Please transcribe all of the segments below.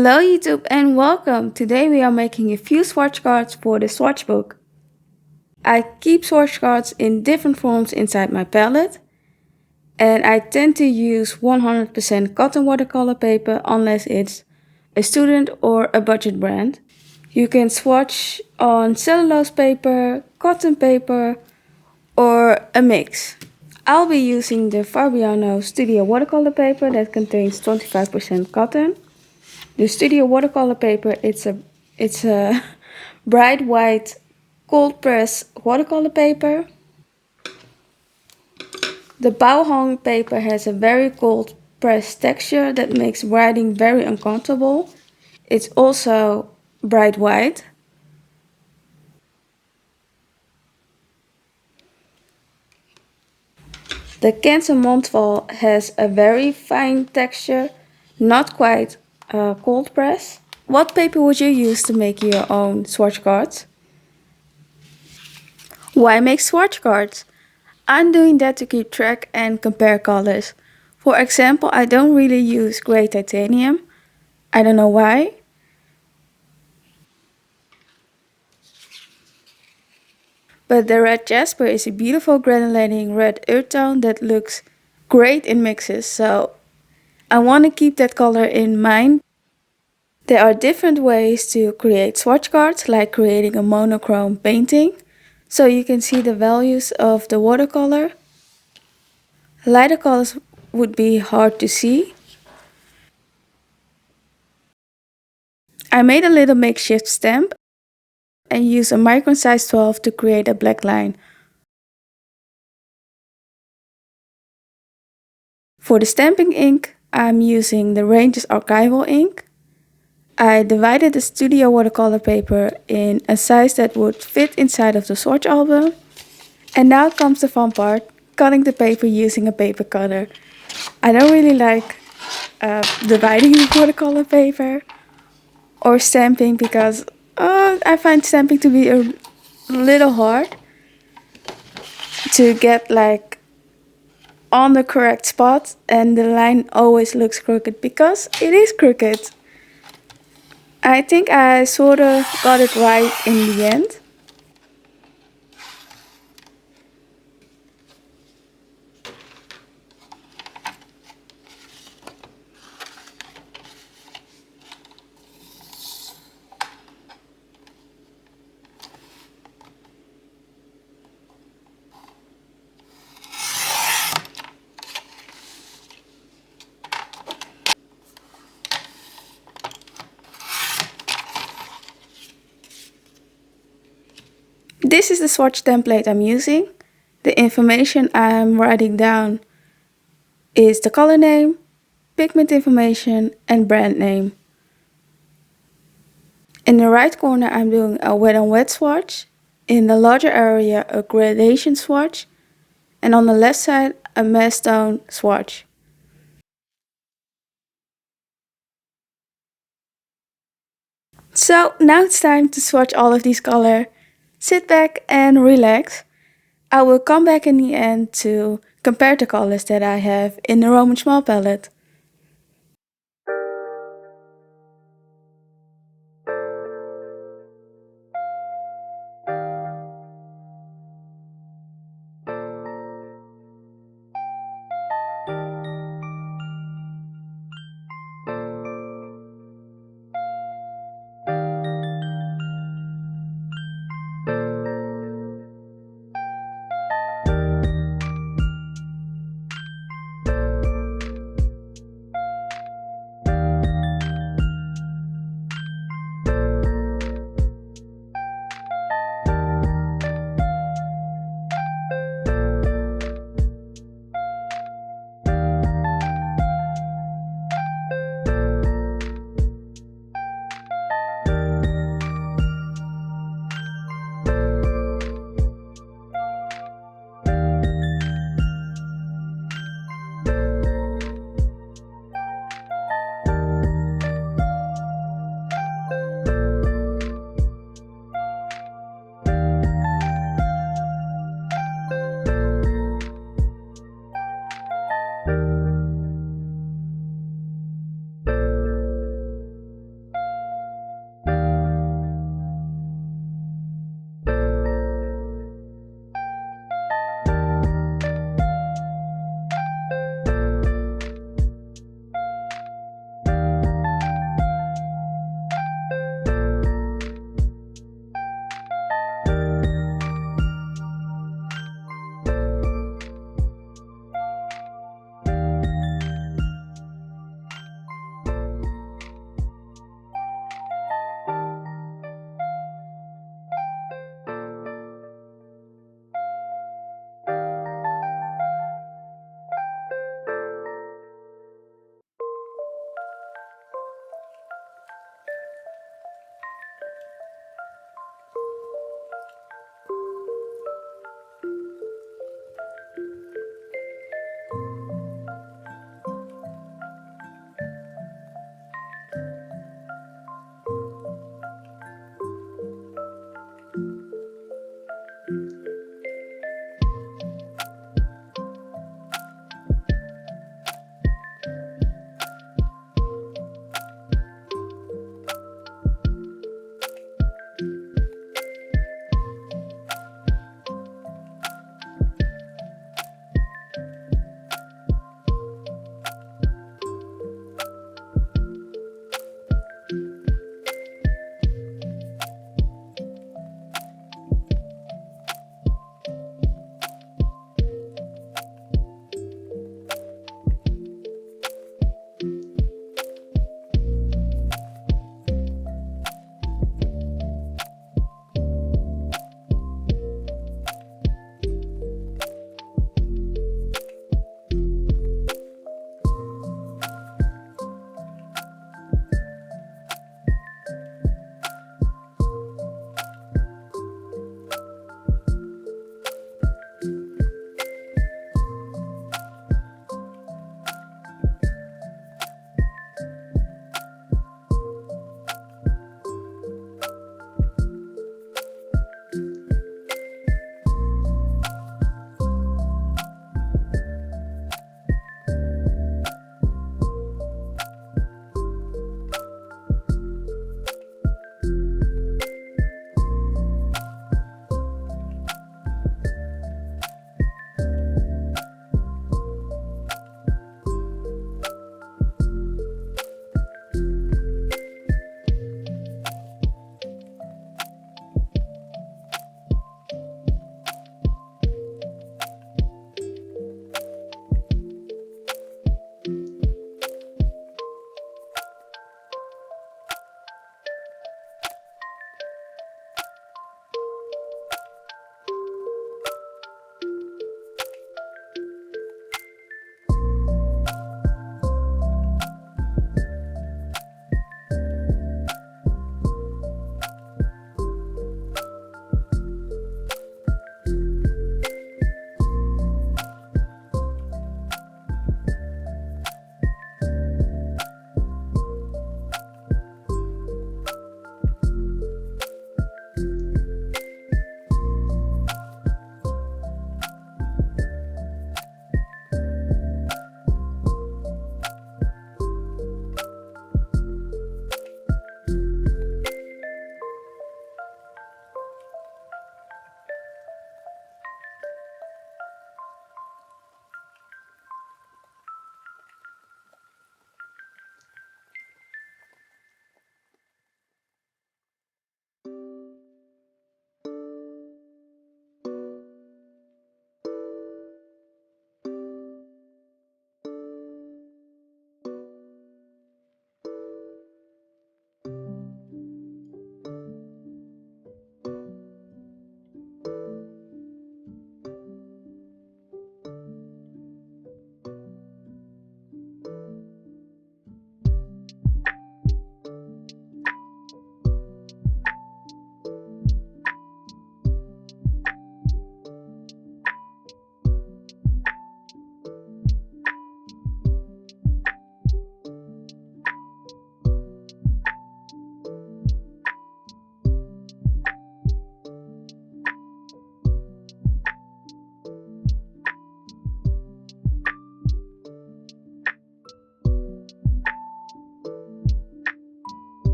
Hello YouTube and welcome! Today we are making a few swatch cards for the swatch book. I keep swatch cards in different forms inside my palette and I tend to use 100% cotton watercolor paper unless it's a student or a budget brand. You can swatch on cellulose paper, cotton paper or a mix. I'll be using the Fabriano Studio watercolor paper that contains 25% cotton. The Studio watercolor paper, it's a bright white cold press watercolor paper. The Bauhong paper has a very cold press texture that makes writing very uncomfortable. It's also bright white. The Canson Montval has a very fine texture, not quite cold press. What paper would you use to make your own swatch cards? Why make swatch cards? I'm doing that to keep track and compare colors. For example, I don't really use gray titanium. I don't know why. But the red jasper is a beautiful granulating red earth tone that looks great in mixes, so I want to keep that color in mind. There are different ways to create swatch cards, like creating a monochrome painting, so you can see the values of the watercolor. Lighter colors would be hard to see. I made a little makeshift stamp and used a micron size 12 to create a black line. For the stamping ink, I'm using the Ranges Archival ink. I divided the Studio watercolor paper in a size that would fit inside of the swatch album. And now comes the fun part, cutting the paper using a paper cutter. I don't really like dividing the watercolor paper or stamping because I find stamping to be a little hard to get like on the correct spot, and the line always looks crooked because it is crooked. I think I sort of got it right in the end. This is the swatch template I'm using. The information I'm writing down is the color name, pigment information and brand name. In the right corner I'm doing a wet on wet swatch, in the larger area a gradation swatch, and on the left side a mass tone swatch. So now it's time to swatch all of these colors. Sit back and relax. I will come back in the end to compare the colors that I have in the Roman Szmal palette.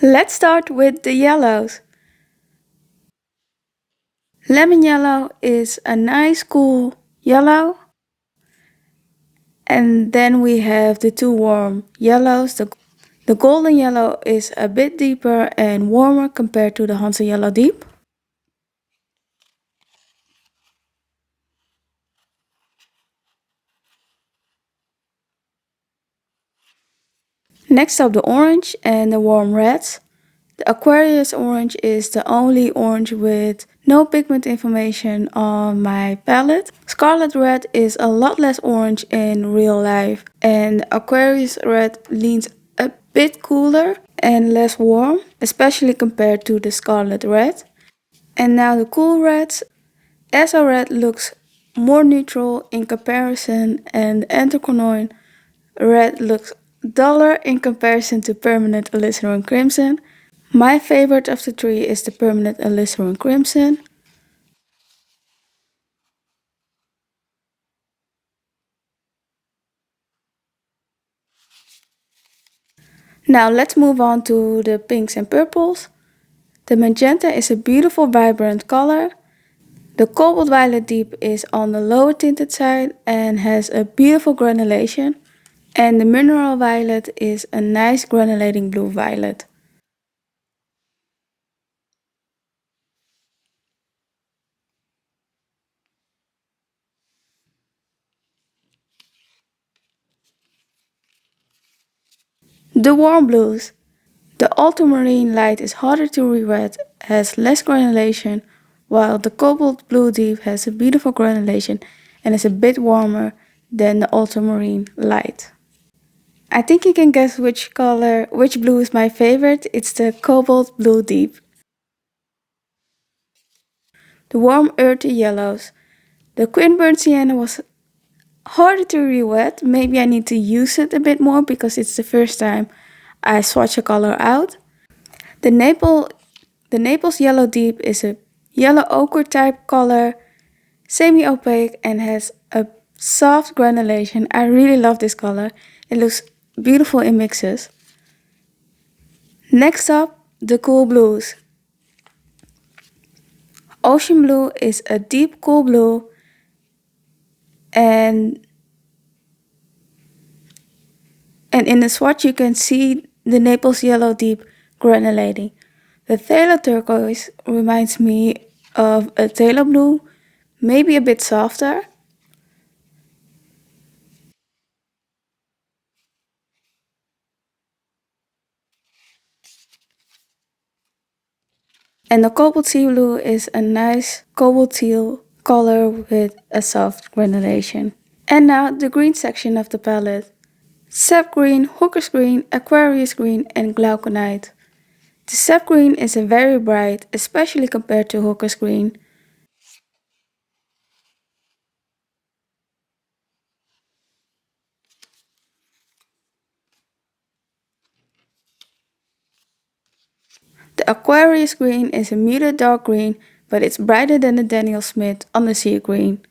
Let's start with the yellows. Lemon yellow is a nice cool yellow. And then we have the two warm yellows. The golden yellow is a bit deeper and warmer compared to the Hansa Yellow Deep. Next up the orange and the warm reds. The Aquarius orange is the only orange with no pigment information on my palette. Scarlet red is a lot less orange in real life, and Aquarius red leans a bit cooler and less warm, especially compared to the scarlet red. And now the cool reds. Essa red looks more neutral in comparison, and Anthraquinone red looks duller in comparison to Permanent Alizarin Crimson. My favorite of the three is the Permanent Alizarin Crimson. Now let's move on to the pinks and purples. The magenta is a beautiful vibrant color. The cobalt violet deep is on the lower tinted side and has a beautiful granulation. And the mineral violet is a nice granulating blue violet. The warm blues. The ultramarine light is harder to re-wet, has less granulation, while the cobalt blue deep has a beautiful granulation and is a bit warmer than the ultramarine light. I think you can guess which blue is my favorite. It's the cobalt blue deep. The warm earthy yellows. The Quinburn sienna was harder to re-wet. Maybe I need to use it a bit more because it's the first time I swatch a color out. The Naples yellow deep is a yellow ochre type color, semi-opaque and has a soft granulation. I really love this color. It looks beautiful in mixes. Next up, the cool blues. Ocean blue is a deep cool blue and in the swatch you can see the Naples yellow deep granulating. The Thalo turquoise reminds me of a Thalo blue, maybe a bit softer. And the cobalt sea blue is a nice cobalt teal color with a soft granulation. And now the green section of the palette. Sap green, hooker's green, Aquarius green and glauconite. The sap green is a very bright, especially compared to hooker's green. The Aquarius green is a muted dark green, but it's brighter than the Daniel Smith on the sea green.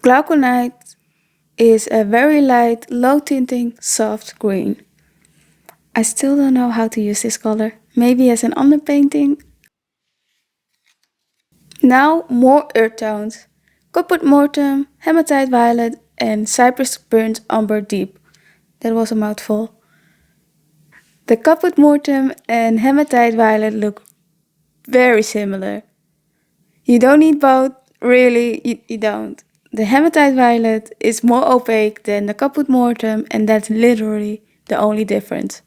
Glauconite is a very light, low tinting, soft green. I still don't know how to use this color. Maybe as an underpainting. Now more earth tones. Copper mortem, hematite violet and cypress burnt umber deep. That was a mouthful. The copper mortem and hematite violet look very similar. You don't need both, really, you don't. The hematite violet is more opaque than the copper mortem and that's literally the only difference.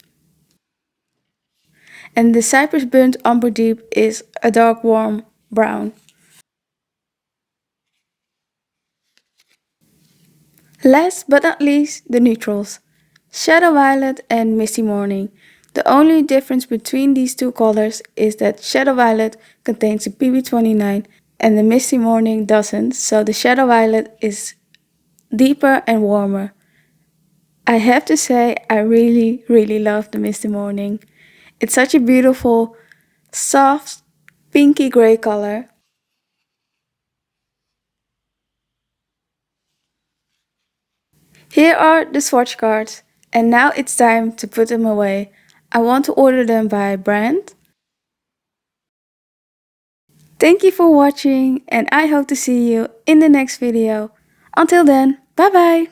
And the cypress burnt umber deep is a dark warm brown. Last but not least, the neutrals. Shadow Violet and Misty Morning. The only difference between these two colors is that Shadow Violet contains a PB29 and the Misty Morning doesn't, so the Shadow Violet is deeper and warmer. I have to say I really love the Misty Morning. It's such a beautiful, soft, pinky gray color. Here are the swatch cards, and now it's time to put them away. I want to order them by brand. Thank you for watching, and I hope to see you in the next video. Until then, bye bye!